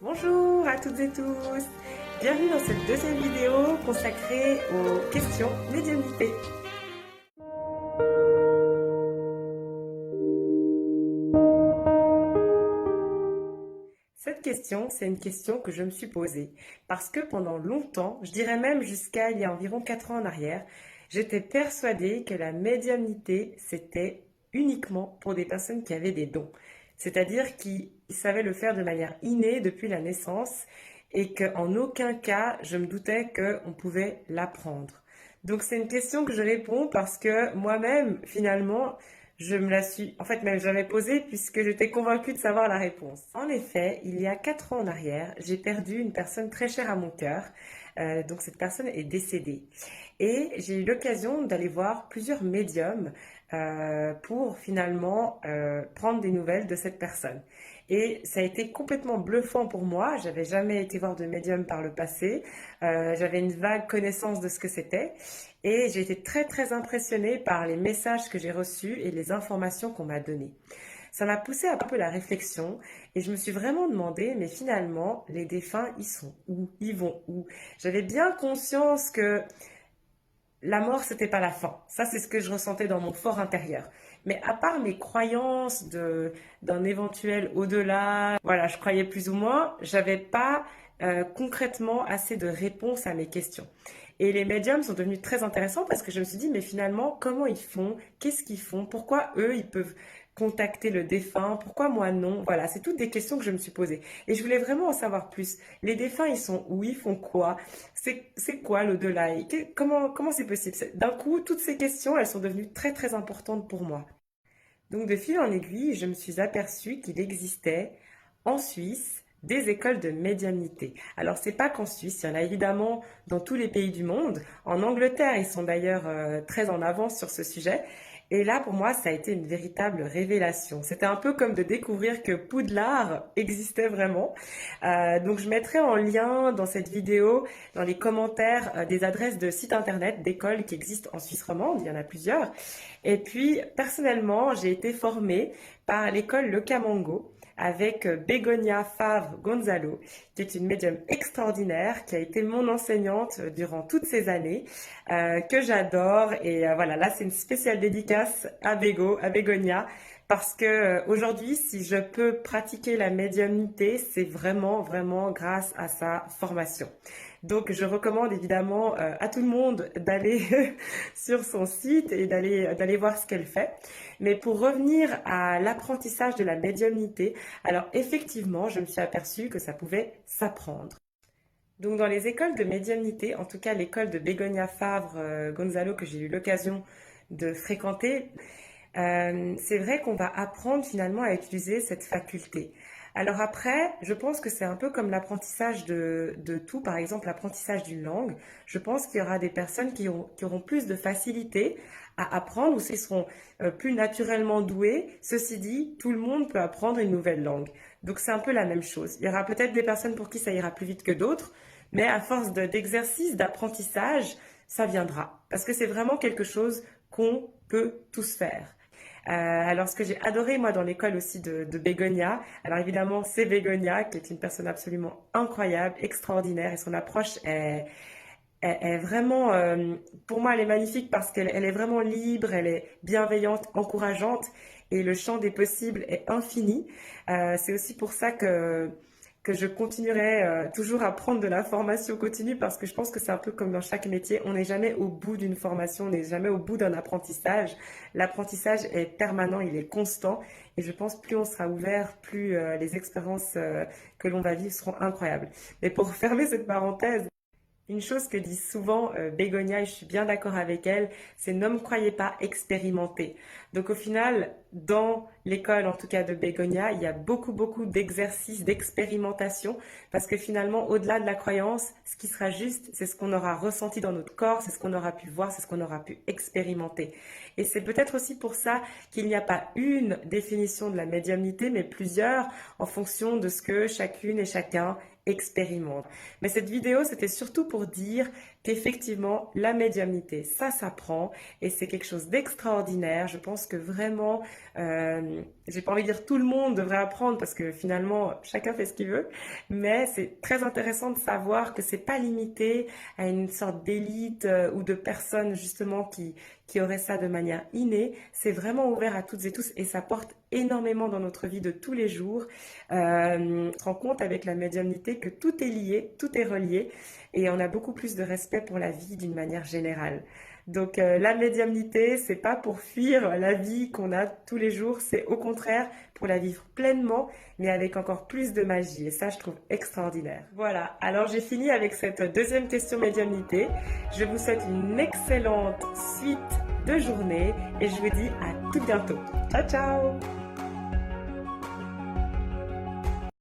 Bonjour à toutes et tous, bienvenue dans cette deuxième vidéo consacrée aux questions médiumnité. Cette question, c'est une question que je me suis posée parce que pendant longtemps, je dirais même jusqu'à il y a environ 4 ans en arrière, j'étais persuadée que la médiumnité, c'était uniquement pour des personnes qui avaient des dons, c'est-à-dire qui savaient le faire de manière innée depuis la naissance et qu'en aucun cas, je me doutais qu'on pouvait l'apprendre. Donc c'est une question que je réponds parce que moi-même, finalement, je me la suis, en fait, même jamais posée puisque j'étais convaincue de savoir la réponse. En effet, il y a 4 ans en arrière, j'ai perdu une personne très chère à mon cœur. Donc cette personne est décédée. Et j'ai eu l'occasion d'aller voir plusieurs médiums pour finalement prendre des nouvelles de cette personne. Et ça a été complètement bluffant pour moi. J'avais jamais été voir de médium par le passé. J'avais une vague connaissance de ce que c'était. Et j'ai été très très impressionnée par les messages que j'ai reçus et les informations qu'on m'a données. Ça m'a poussé un peu la réflexion et je me suis vraiment demandé, mais finalement, les défunts, ils sont où? Ils vont où? J'avais bien conscience que la mort, c'était pas la fin. Ça, c'est ce que je ressentais dans mon fort intérieur. Mais à part mes croyances d'un éventuel au-delà, voilà, je croyais plus ou moins, j'avais pas concrètement assez de réponses à mes questions. Et les médiums sont devenus très intéressants parce que je me suis dit, mais finalement, comment ils font? Qu'est-ce qu'ils font? Pourquoi eux, ils peuvent contacter le défunt? Pourquoi moi non? Voilà, c'est toutes des questions que je me suis posées. Et je voulais vraiment en savoir plus. Les défunts, ils sont où? Ils font quoi? C'est quoi l'au-delà? Comment c'est possible? D'un coup, toutes ces questions, elles sont devenues très très importantes pour moi. Donc de fil en aiguille, je me suis aperçue qu'il existait en Suisse des écoles de médiumnité. Alors c'est pas qu'en Suisse, il y en a évidemment dans tous les pays du monde. En Angleterre, ils sont d'ailleurs très en avance sur ce sujet. Et là, pour moi, ça a été une véritable révélation. C'était un peu comme de découvrir que Poudlard existait vraiment. Donc, je mettrai en lien dans cette vidéo, dans les commentaires, des adresses de sites internet d'écoles qui existent en Suisse romande. Il y en a plusieurs. Et puis, personnellement, j'ai été formée par l'école Le Camango avec Begonia Favre Gonzalo, qui est une médium extraordinaire, qui a été mon enseignante durant toutes ces années, que j'adore. Et voilà, là, c'est une spéciale dédicace à à Begonia, parce que aujourd'hui, si je peux pratiquer la médiumnité, c'est vraiment, vraiment grâce à sa formation. Donc, je recommande évidemment à tout le monde d'aller sur son site et d'aller voir ce qu'elle fait. Mais pour revenir à l'apprentissage de la médiumnité, alors effectivement, je me suis aperçue que ça pouvait s'apprendre. Donc, dans les écoles de médiumnité, en tout cas l'école de Begonia Favre Gonzalo que j'ai eu l'occasion de fréquenter, c'est vrai qu'on va apprendre finalement à utiliser cette faculté. Alors après, je pense que c'est un peu comme l'apprentissage de tout, par exemple l'apprentissage d'une langue. Je pense qu'il y aura des personnes qui auront plus de facilité à apprendre ou qui seront plus naturellement douées. Ceci dit, tout le monde peut apprendre une nouvelle langue. Donc c'est un peu la même chose. Il y aura peut-être des personnes pour qui ça ira plus vite que d'autres, mais à force d'exercice, d'apprentissage, ça viendra. Parce que c'est vraiment quelque chose qu'on peut tous faire. Alors, ce que j'ai adoré, moi, dans l'école aussi de Bégonia, alors évidemment, c'est Bégonia, qui est une personne absolument incroyable, extraordinaire, et son approche est vraiment, pour moi, elle est magnifique parce qu'elle est vraiment libre, elle est bienveillante, encourageante, et le champ des possibles est infini. C'est aussi pour ça que je continuerai toujours à prendre de la formation continue parce que je pense que c'est un peu comme dans chaque métier, on n'est jamais au bout d'une formation, on n'est jamais au bout d'un apprentissage. L'apprentissage est permanent, il est constant et je pense plus on sera ouvert, plus les expériences que l'on va vivre seront incroyables. Mais pour fermer cette parenthèse, une chose que dit souvent Bégonia, et je suis bien d'accord avec elle, c'est ne me croyez pas expérimenté. Donc au final, dans l'école en tout cas de Bégonia, il y a beaucoup beaucoup d'exercices, d'expérimentation, parce que finalement, au-delà de la croyance, ce qui sera juste, c'est ce qu'on aura ressenti dans notre corps, c'est ce qu'on aura pu voir, c'est ce qu'on aura pu expérimenter. Et c'est peut-être aussi pour ça qu'il n'y a pas une définition de la médiumnité, mais plusieurs en fonction de ce que chacune et chacun expérimente. Mais cette vidéo, c'était surtout pour dire qu'effectivement, la médiumnité, ça s'apprend et c'est quelque chose d'extraordinaire. Je pense que vraiment, j'ai pas envie de dire tout le monde devrait apprendre parce que finalement, chacun fait ce qu'il veut, mais c'est très intéressant de savoir que c'est pas limité à une sorte d'élite ou de personnes justement qui auraient ça de manière innée. C'est vraiment ouvert à toutes et tous et ça porte énormément dans notre vie de tous les jours. On se rend compte avec la médiumnité que tout est lié, tout est relié et on a beaucoup plus de respect pour la vie d'une manière générale. Donc la médiumnité, c'est pas pour fuir la vie qu'on a tous les jours, c'est au contraire pour la vivre pleinement, mais avec encore plus de magie. Et ça, je trouve extraordinaire. Voilà, alors j'ai fini avec cette deuxième question médiumnité. Je vous souhaite une excellente suite de journée et je vous dis à tout bientôt. Ciao, ciao!